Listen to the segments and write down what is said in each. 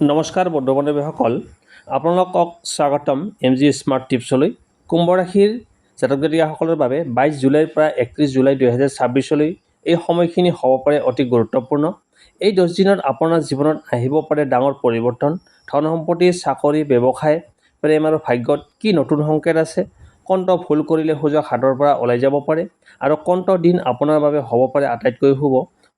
নমস্কাৰ বন্ধু বান্ধৱীসকল, আপোনালোকক স্বাগতম MG স্মাৰ্ট টিপছলৈ। কুম্ভ ৰাশিৰ জাতক জাতিকাসকলৰ বাবে 22 জুলাইৰ পৰা 31 জুলাই 2026লৈ এই সময়খিনি হ'ব পাৰে অতি গুৰুত্বপূৰ্ণ। এই 10 দিনত আপোনাৰ জীৱনত আহিব পাৰে ডাঙৰ পৰিৱৰ্তন। ধন সম্পত্তি, চাকৰি, ব্যৱসায়, প্ৰেম আৰু ভাগ্যত কি নতুন সংকেত আছে? কোনটো ভুল কৰিলে সুযোগ হাতৰ পৰা ওলাই যাব পাৰে আৰু কোনটো দিন আপোনাৰ বাবে হ'ব পাৰে আটাইতকৈ শুভ?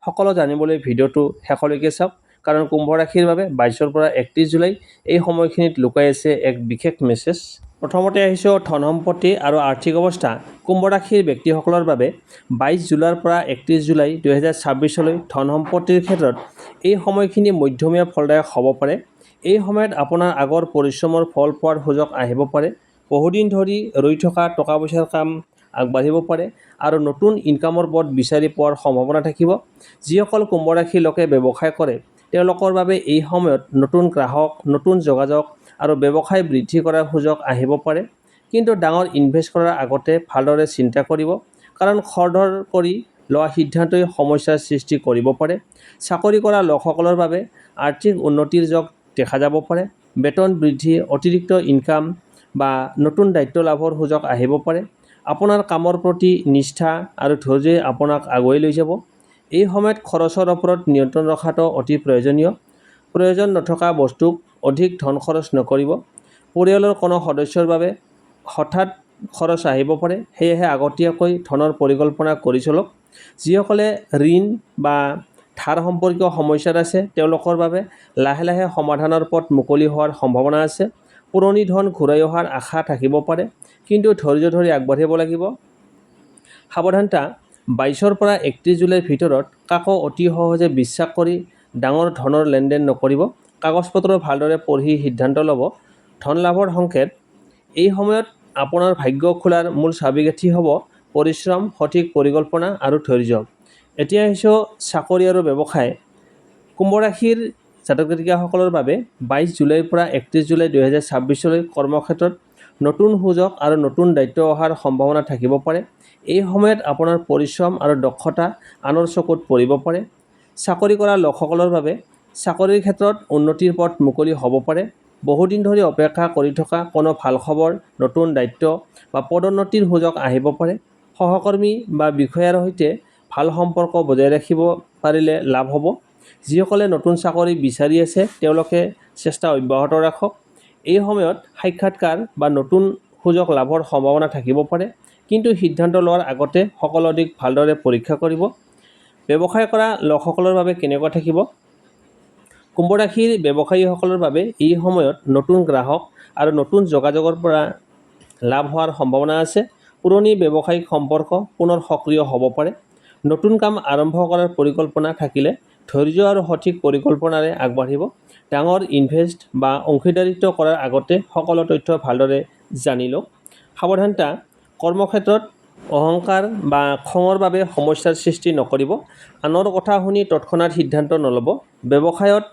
সকলো জানিবলৈ ভিডিঅ'টো শেষলৈকে চাওক, কাৰণ কুম্ভ ৰাশিৰ বাবে 22ৰ পৰা 31 জুলাই এই সময়খিনিত লুকাই আছে এক বিশেষ মেছেজ। প্ৰথমতে আহিছোঁ ধন সম্পত্তি আৰু আৰ্থিক অৱস্থা। কুম্ভ ৰাশিৰ ব্যক্তিসকলৰ বাবে 22 জুলাইৰ পৰা 31 জুলাই 2026লৈ ধন সম্পত্তিৰ ক্ষেত্ৰত এই সময়খিনি মধ্যমীয়া ফলদায়ক হ'ব পাৰে। এই সময়ত আপোনাৰ আগৰ পৰিশ্ৰমৰ ফল পোৱাৰ সুযোগ আহিব পাৰে। বহুদিন ধৰি ৰৈ থকা টকা পইচাৰ কাম আগবাঢ়িব পাৰে আৰু নতুন ইনকামৰ পথ বিচাৰি পোৱাৰ সম্ভাৱনা থাকিব। যিসকল কুম্ভ ৰাশিৰ লোকে ব্যৱসায় কৰে তেওঁলোকৰ বাবে এই সময়ত নতুন গ্ৰাহক, নতুন যোগাযোগ আৰু ব্যৱসায় বৃদ্ধি কৰাৰ সুযোগ আহিব পাৰে। কিন্তু ডাঙৰ ইনভেষ্ট কৰাৰ আগতে ভালদৰে চিন্তা কৰিব, কাৰণ খৰধৰ কৰি লোৱা সিদ্ধান্তই সমস্যাৰ সৃষ্টি কৰিব পাৰে। চাকৰি কৰা লোকসকলৰ বাবে আৰ্থিক উন্নতিৰ যোগ দেখা যাব পাৰে। বেতন বৃদ্ধি, অতিৰিক্ত ইনকাম বা নতুন দায়িত্ব লাভৰ সুযোগ আহিব পাৰে। আপোনাৰ কামৰ প্ৰতি নিষ্ঠা আৰু ধৈৰ্যই আপোনাক আগুৱাই লৈ যাব। এই সময়ত খৰচৰ ওপৰত নিয়ন্ত্ৰণ ৰখাটো অতি প্ৰয়োজনীয়। প্ৰয়োজন নথকা বস্তুক অধিক ধন খৰচ নকৰিব। পৰিয়ালৰ কোনো সদস্যৰ বাবে হঠাৎ খৰচ আহিব পাৰে, সেয়েহে আগতীয়াকৈ ধনৰ পৰিকল্পনা কৰি চলক। যিসকলে ঋণ বা ধাৰ সম্পৰ্কীয় সমস্যাত আছে তেওঁলোকৰ বাবে লাহে লাহে সমাধানৰ পথ মুকলি হোৱাৰ সম্ভাৱনা আছে। পুৰণি ধন ঘূৰাই অহাৰ আশা থাকিব পাৰে, কিন্তু ধৈৰ্য ধৰি আগবাঢ়িব লাগিব। সাৱধানতা: 22ৰ পৰা 31 জুলাইৰ ভিতৰত কাকো অতি সহজে বিশ্বাস কৰি ডাঙৰ ধনৰ লেনদেন নকৰিব। কাগজ-পত্ৰ ভালদৰে পঢ়ি সিদ্ধান্ত ল'ব। ধন লাভৰ সংকেত: এই সময়ত আপোনাৰ ভাগ্য খোলাৰ মূল চাবিকাঠি হ'ব পৰিশ্ৰম, সঠিক পৰিকল্পনা আৰু ধৈৰ্য। এতিয়া আহিছোঁ চাকৰি আৰু ব্যৱসায়। কুম্ভ ৰাশিৰ জাতক জাতিকাসকলৰ বাবে 22 জুলাইৰ পৰা 31 জুলাই 2026লৈ কৰ্মক্ষেত্ৰত নতুন সুযোগ আৰু নতুন দায়িত্ব অহাৰ সম্ভাৱনা থাকিব পাৰে। এই সময়ত আপোনাৰ পৰিশ্ৰম আৰু দক্ষতা আনৰ চকুত পৰিব পাৰে। চাকৰি কৰা লোকসকলৰ বাবে চাকৰিৰ ক্ষেত্ৰত উন্নতিৰ পথ মুকলি হ'ব পাৰে। বহুদিন ধৰি অপেক্ষা কৰি থকা কোনো ভাল খবৰ, নতুন দায়িত্ব বা পদোন্নতিৰ সুযোগ আহিব পাৰে। সহকৰ্মী বা বিষয়াৰ সৈতে ভাল সম্পৰ্ক বজাই ৰাখিব পাৰিলে লাভ হ'ব। যিসকলে নতুন চাকৰি বিচাৰি আছে তেওঁলোকে চেষ্টা অব্যাহত ৰাখক। এই সময়ত সাক্ষাৎকাৰ বা নতুন সুযোগ লাভৰ সম্ভাৱনা থাকিব পাৰে, কিন্তু সিদ্ধান্ত লোৱাৰ আগতে সকলো দিশ ভালদৰে পৰীক্ষা কৰিব। ব্যৱসায় কৰা লোকসকলৰ বাবে কেনেকুৱা থাকিব? কুম্ভ ৰাশিৰ ব্যৱসায়ীসকলৰ বাবে এই সময়ত নতুন গ্ৰাহক আৰু নতুন যোগাযোগৰ পৰা লাভ হোৱাৰ সম্ভাৱনা আছে। পুৰণি ব্যৱসায়িক সম্পৰ্ক পুনৰ সক্ৰিয় হ'ব পাৰে। নতুন কাম আৰম্ভ কৰাৰ পৰিকল্পনা থাকিলে ধৈৰ্য আৰু সঠিক পৰিকল্পনাৰে আগবাঢ়িব। ডাঙৰ ইনভেষ্ট বা অংশীদাৰিত্ব কৰাৰ আগতে সকলো তথ্য ভালদৰে জানি লওক। সাৱধানতা: কৰ্মক্ষেত্ৰত অহংকাৰ বা খঙৰ বাবে সমস্যাৰ সৃষ্টি নকৰিব। আনৰ কথা শুনি তৎক্ষণাত সিদ্ধান্ত নল'ব। ব্যৱসায়ত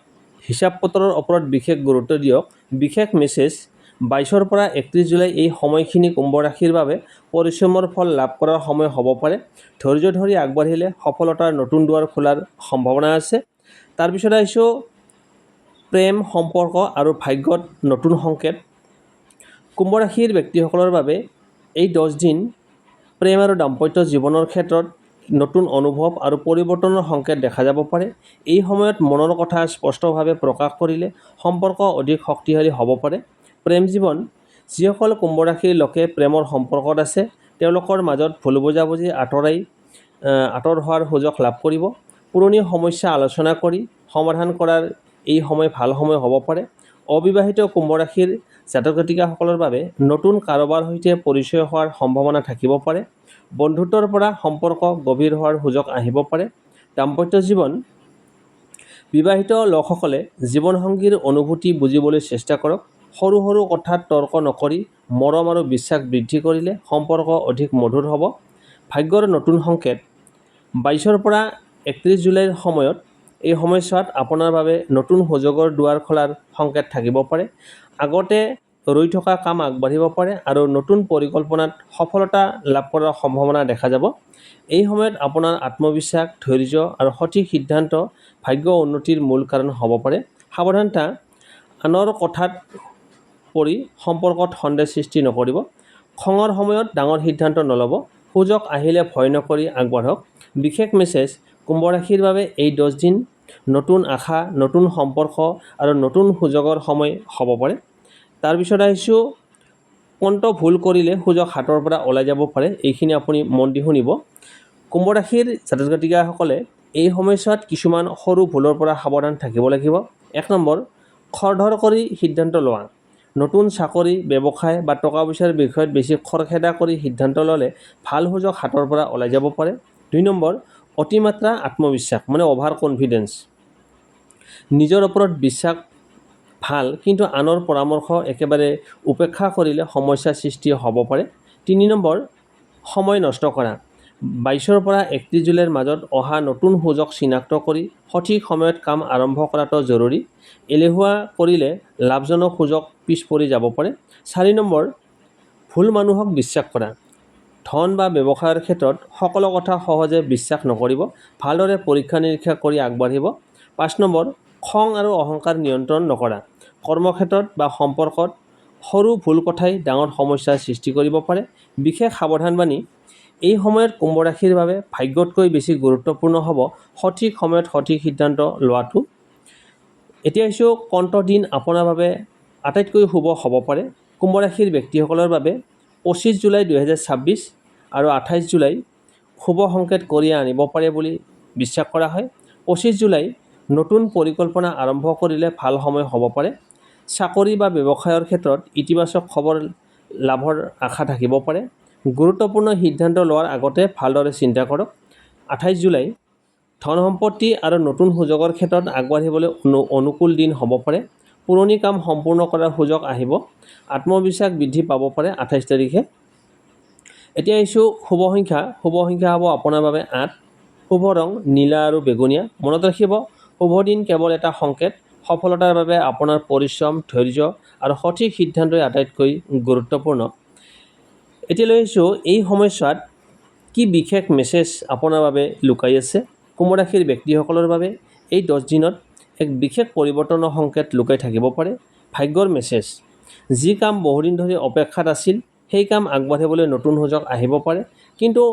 হিচাপ পত্ৰৰ ওপৰত বিশেষ গুৰুত্ব দিয়ক। বিশেষ মেছেজ: 22ৰ পৰা 31 জুলাই এই সময়খিনি কুম্ভ ৰাশিৰ বাবে পৰিশ্ৰমৰ ফল লাভ কৰাৰ সময় হ'ব পাৰে। ধৈৰ্য ধৰি আগবাঢ়িলে সফলতাৰ নতুন দুৱাৰ খোলাৰ সম্ভাৱনা আছে। তাৰপিছত আহিছোঁ প্ৰেম, সম্পৰ্ক আৰু ভাগ্যত নতুন সংকেত। কুম্ভ ৰাশিৰ ব্যক্তিসকলৰ বাবে এই 10 দিন প্ৰেম আৰু দাম্পত্য জীৱনৰ ক্ষেত্ৰত নতুন অনুভৱ আৰু পৰিৱৰ্তনৰ সংকেত দেখা যাব পাৰে। এই সময়ত মনৰ কথা স্পষ্টভাৱে প্ৰকাশ কৰিলে সম্পৰ্ক অধিক শক্তিশালী হ'ব পাৰে। প্ৰেম জীৱন: যিসকল কুম্ভ ৰাশিৰ লোকে প্ৰেমৰ সম্পৰ্কত আছে তেওঁলোকৰ মাজত ভুল বুজাবুজি আঁতৰ হোৱাৰ সুযোগ লাভ কৰিব। পুৰণি সমস্যা আলোচনা কৰি সমাধান কৰাৰ এই সময় ভাল সময় হ'ব পাৰে। অবিবাহিত কুম্ভ ৰাশিৰ জাতক জাতিকাসকলৰ বাবে নতুন কাৰোবাৰ সৈতে পৰিচয় হোৱাৰ সম্ভাৱনা থাকিব পাৰে। বন্ধুত্বৰ পৰা সম্পৰ্ক গভীৰ হোৱাৰ সুযোগ আহিব পাৰে। দাম্পত্য জীৱন: বিবাহিত লোকসকলে জীৱনসংগীৰ অনুভূতি বুজিবলৈ চেষ্টা কৰক। সৰু সৰু কথাত তৰ্ক নকৰি মৰম আৰু বিশ্বাস বৃদ্ধি কৰিলে সম্পৰ্ক অধিক মধুৰ হ'ব। ভাগ্যৰ নতুন সংকেত: 22ৰ পৰা 31 জুলাইৰ সময়ত এই সময়ছোৱাত আপোনাৰ বাবে নতুন সুযোগৰ দুৱাৰ খোলাৰ সংকেত থাকিব পাৰে। আগতে ৰৈ থকা কাম আগবাঢ়িব পাৰে আৰু নতুন পৰিকল্পনাত সফলতা লাভ কৰাৰ সম্ভাৱনা দেখা যাব। এই সময়ত আপোনাৰ আত্মবিশ্বাস, ধৈৰ্য আৰু সঠিক সিদ্ধান্ত ভাগ্য উন্নতিৰ মূল কাৰণ হ'ব পাৰে। সাৱধানতা: আনৰ কথাত পৰি সম্পৰ্কত সন্দেহ সৃষ্টি নকৰিব। খঙৰ সময়ত ডাঙৰ সিদ্ধান্ত নল'ব। সুযোগ আহিলে ভয় নকৰি আগবাঢ়ক। বিশেষ মেছেজ: কুম্ভ ৰাশিৰ বাবে এই 10 দিন নতুন আশা, নতুন সম্পৰ্ক আৰু নতুন সুযোগৰ সময় হ'ব পাৰে। তাৰপিছত আহিছোঁ, কোনটো ভুল কৰিলে সুযোগ হাতৰ পৰা ওলাই যাব পাৰে, এইখিনি আপুনি মন দি শুনিব। কুম্ভ ৰাশিৰ জাতক জাতিকাসকলে এই সময়ছোৱাত কিছুমান সৰু ভুলৰ পৰা সাৱধান থাকিব লাগিব। 1 নম্বৰ, খৰধৰ কৰি সিদ্ধান্ত লোৱা। নতুন চাকৰি, ব্যৱসায় বা টকা পইচাৰ বিষয়ত বেছি খৰখেদা কৰি সিদ্ধান্ত ল'লে ভাল সুযোগ হাতৰ পৰা ওলাই যাব পাৰে। 2 নম্বৰ, অতিমাত্ৰা আত্মবিশ্বাস অভাৰ কনফিডেন্স। নিজৰ ওপৰত বিশ্বাস ভাল, কিন্তু আনৰ পৰামৰ্শ একেবাৰে উপেক্ষা কৰিলে সমস্যাৰ সৃষ্টি হ'ব পাৰে। 3 নম্বৰ, সময় নষ্ট কৰা। 22 পৰা 31 জুলাইৰ মাজত অহা নতুন সুযোগ চিনাক্ত কৰি সঠিক সময়ত কাম আৰম্ভ কৰাটো জৰুৰী। এলেহুৱা কৰিলে লাভজনক সুযোগ পিছ পৰি যাব পাৰে। 4 নম্বৰ, ভুল মানুহক বিশ্বাস কৰা। ধন বা ব্যৱসায়ৰ ক্ষেত্ৰত সকলো কথা সহজে বিশ্বাস নকৰিব। ভালদৰে পৰীক্ষা নিৰীক্ষা কৰি আগবাঢ়িব। 5 নম্বৰ, খং আৰু অহংকাৰ নিয়ন্ত্ৰণ নকৰা। কৰ্মক্ষেত্ৰত বা সম্পৰ্কত সৰু ভুল কথাই ডাঙৰ সমস্যাৰ সৃষ্টি কৰিব পাৰে। বিশেষ সাৱধানবাণী: এই সময়ত কুম্ভ ৰাশিৰ বাবে ভাগ্যতকৈ বেছি গুৰুত্বপূৰ্ণ হ'ব সঠিক সময়ত সঠিক সিদ্ধান্ত লোৱাটো। এতিয়া আহিছোঁ, কোনটো দিন আপোনাৰ বাবে আটাইতকৈ শুভ হ'ব পাৰে। কুম্ভ ৰাশিৰ ব্যক্তিসকলৰ বাবে 25 জুলাই 2026 আৰু 28 জুলাই শুভ সংকেত কঢ়িয়াই আনিব পাৰে বুলি বিশ্বাস কৰা হয়। 25 জুলাই নতুন পৰিকল্পনা আৰম্ভ কৰিলে ভাল সময় হ'ব পাৰে। চাকৰি বা ব্যৱসায়ৰ ক্ষেত্ৰত ইতিবাচক খবৰ লাভৰ আশা থাকিব পাৰে। গুৰুত্বপূৰ্ণ সিদ্ধান্ত লোৱাৰ আগতে ভালদৰে চিন্তা কৰক। 28 জুলাই ধন সম্পত্তি আৰু নতুন সুযোগৰ ক্ষেত্ৰত আগবাঢ়িবলৈ অনুকূল দিন হ'ব পাৰে। পুৰণি কাম সম্পূৰ্ণ কৰাৰ সুযোগ আহিব। আত্মবিশ্বাস বৃদ্ধি পাব পাৰে 28 তাৰিখে। এতিয়া আহিছোঁ শুভ সংখ্যা হ'ব আপোনাৰ বাবে 8। শুভ ৰং নীলা আৰু বেঙুনীয়া। মনত ৰাখিব, শুভ দিন কেৱল এটা সংকেত। সফলতাৰ বাবে আপোনাৰ পৰিশ্ৰম, ধৈৰ্য আৰু সঠিক সিদ্ধান্তই আটাইতকৈ গুৰুত্বপূৰ্ণ। এতিয়া লৈ আহিছোঁ, এই সময়ছোৱাত কি বিশেষ মেছেজ আপোনাৰ বাবে লুকাই আছে। কুম্ভ ৰাশিৰ ব্যক্তিসকলৰ বাবে এই 10 দিনত এক বিশেষ পৰিৱৰ্তনৰ সংকেত লুকাই থাকিব পাৰে। ভাগ্যৰ মেছেজ: যি কাম বহুদিন ধৰি অপেক্ষাত আছিল, সেই কাম আগবাঢ়িবলৈ নতুন সুযোগ আহিব পাৰে। কিন্তু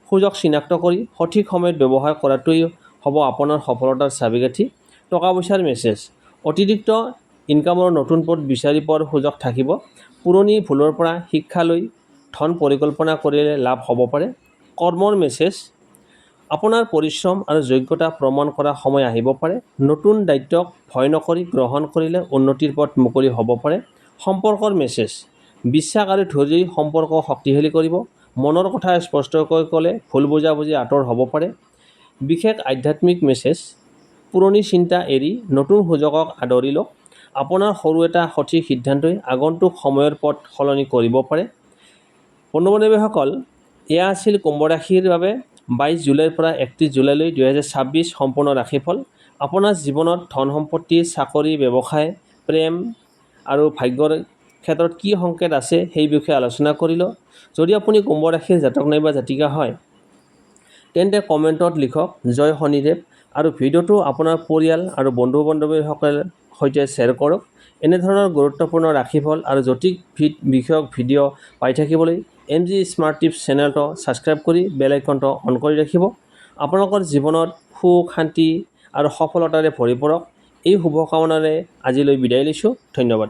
সুযোগ চিনাক্ত কৰি সঠিক সময়ত ব্যৱহাৰ কৰাটোৱেই হ'ব আপোনাৰ সফলতাৰ চাবিকাঠি। টকা পইচাৰ মেছেজ: অতিৰিক্ত ইনকামৰ নতুন পথ বিচাৰি পোৱাৰ সুযোগ থাকিব। পুৰণি ভুলৰ পৰা শিক্ষা লৈ ধন পৰিকল্পনা কৰিলে লাভ হ'ব পাৰে। কৰ্মৰ মেছেজ: আপোনাৰ পৰিশ্ৰম আৰু যোগ্যতা প্ৰমাণ কৰাৰ সময় আহিব পাৰে। নতুন দায়িত্বক ভয় নকৰি গ্ৰহণ কৰিলে উন্নতিৰ পথ মুকলি হ'ব পাৰে। সম্পৰ্কৰ মেছেজ: বিশ্বাস আৰু ধৈৰ্যই সম্পৰ্ক শক্তিশালী কৰিব। মনৰ কথা স্পষ্টকৈ ক'লে ভুল বুজাবুজি আঁতৰ হ'ব পাৰে। বিশেষ আধ্যাত্মিক মেছেজ: পুৰণি চিন্তা এৰি নতুন সুযোগক আদৰি লওক। আপোনাৰ সৰু এটা সঠিক সিদ্ধান্তই আগন্তুক সময়ৰ পথ সলনি কৰিব পাৰে। বন্ধু বান্ধৱীসকল, এয়া আছিল কুম্ভ ৰাশিৰ বাবে 22 জুলাইৰ পৰা 31 জুলাইলৈ 2026 সম্পূৰ্ণ ৰাশিফল। আপোনাৰ জীৱনত ধন সম্পত্তি, চাকৰি, ব্যৱসায়, প্ৰেম আৰু ভাগ্যৰ ক্ষেত্ৰত কি সংকেত আছে সেই বিষয়ে আলোচনা কৰিলোঁ। যদি আপুনি কুম্ভ ৰাশিৰ জাতক নাইবা জাতিকা হয়, তেন্তে কমেণ্টত লিখক জয় শনিদেৱ আৰু ভিডিঅ'টো আপোনাৰ পৰিয়াল আৰু বন্ধু বান্ধৱীসকলৰ সৈতে শ্বেয়াৰ কৰক। এনেধৰণৰ গুৰুত্বপূৰ্ণ ৰাশিফল আৰু জ্যোতিষ বিষয়ক ভিডিঅ' পাই থাকিবলৈ MG স্মাৰ্ট টিপছ চেনেলটো ছাবস্ক্ৰাইব কৰি বেল আইকনটো অন কৰি ৰাখিব। আপোনালোকৰ জীৱনত সুখ, শান্তি আৰু সফলতাৰে ভৰি পৰক। এই শুভকামনাৰে আজিলৈ বিদায় লৈছোঁ। ধন্যবাদ।